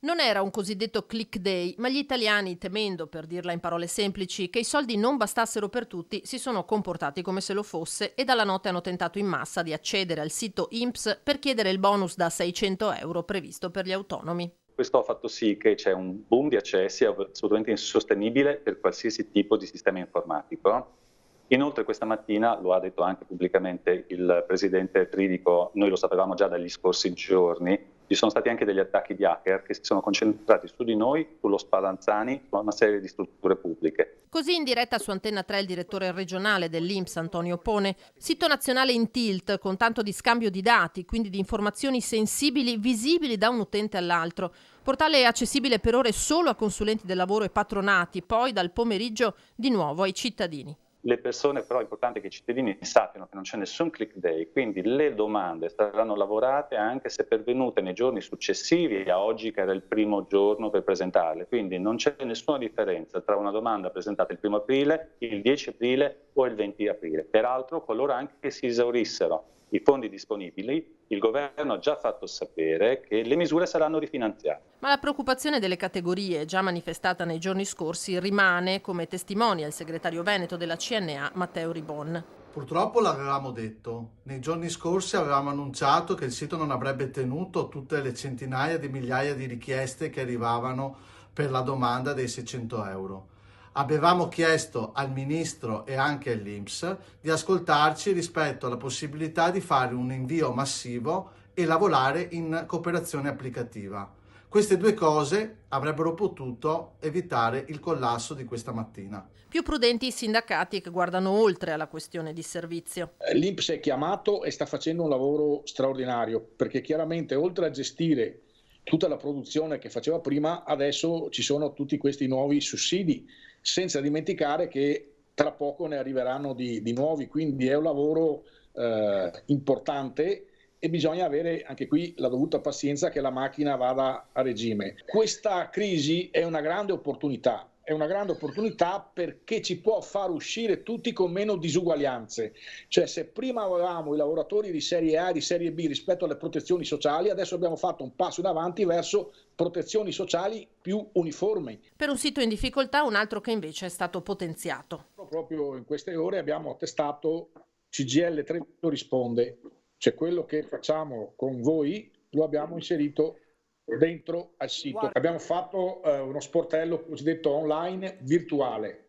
Non era un cosiddetto click day, ma gli italiani, temendo, per dirla in parole semplici, che i soldi non bastassero per tutti, si sono comportati come se lo fosse e dalla notte hanno tentato in massa di accedere al sito INPS per chiedere il bonus da 600 euro previsto per gli autonomi. Questo ha fatto sì che c'è un boom di accessi assolutamente insostenibile per qualsiasi tipo di sistema informatico. Inoltre questa mattina, lo ha detto anche pubblicamente il presidente Tridico, noi lo sapevamo già dagli scorsi giorni, ci sono stati anche degli attacchi di hacker che si sono concentrati su di noi, sullo Spallanzani, su una serie di strutture pubbliche. Così in diretta su Antenna 3 il direttore regionale dell'INPS Antonio Pone, sito nazionale in tilt con tanto di scambio di dati, quindi di informazioni sensibili visibili da un utente all'altro. Portale accessibile per ore solo a consulenti del lavoro e patronati, poi dal pomeriggio di nuovo ai cittadini. Le persone però è importante che i cittadini sappiano che non c'è nessun click day, quindi le domande saranno lavorate anche se pervenute nei giorni successivi a oggi che era il primo giorno per presentarle, quindi non c'è nessuna differenza tra una domanda presentata il 1° aprile, il 10 aprile o il 20 aprile. Peraltro, qualora anche si esaurissero i fondi disponibili, il governo ha già fatto sapere che le misure saranno rifinanziate. Ma la preoccupazione delle categorie, già manifestata nei giorni scorsi, rimane, come testimonia il segretario veneto della CNA, Matteo Ribon. Purtroppo l'avevamo detto. Nei giorni scorsi avevamo annunciato che il sito non avrebbe tenuto tutte le centinaia di migliaia di richieste che arrivavano per la domanda dei 600 euro. Avevamo chiesto al ministro e anche all'INPS di ascoltarci rispetto alla possibilità di fare un invio massivo e lavorare in cooperazione applicativa. Queste due cose avrebbero potuto evitare il collasso di questa mattina. Più prudenti i sindacati che guardano oltre alla questione di servizio. L'INPS è chiamato e sta facendo un lavoro straordinario, perché chiaramente oltre a gestire tutta la produzione che faceva prima, adesso ci sono tutti questi nuovi sussidi, senza dimenticare che tra poco ne arriveranno di nuovi, quindi è un lavoro importante e bisogna avere anche qui la dovuta pazienza che la macchina vada a regime. Questa crisi è una grande opportunità perché ci può far uscire tutti con meno disuguaglianze. Cioè, se prima avevamo i lavoratori di serie A e di serie B rispetto alle protezioni sociali, adesso abbiamo fatto un passo in avanti verso protezioni sociali più uniformi. Per un sito in difficoltà, un altro che invece è stato potenziato. Proprio in queste ore abbiamo testato CGL Trento Risponde, cioè quello che facciamo con voi lo abbiamo inserito dentro al sito. Abbiamo fatto uno sportello cosiddetto online virtuale,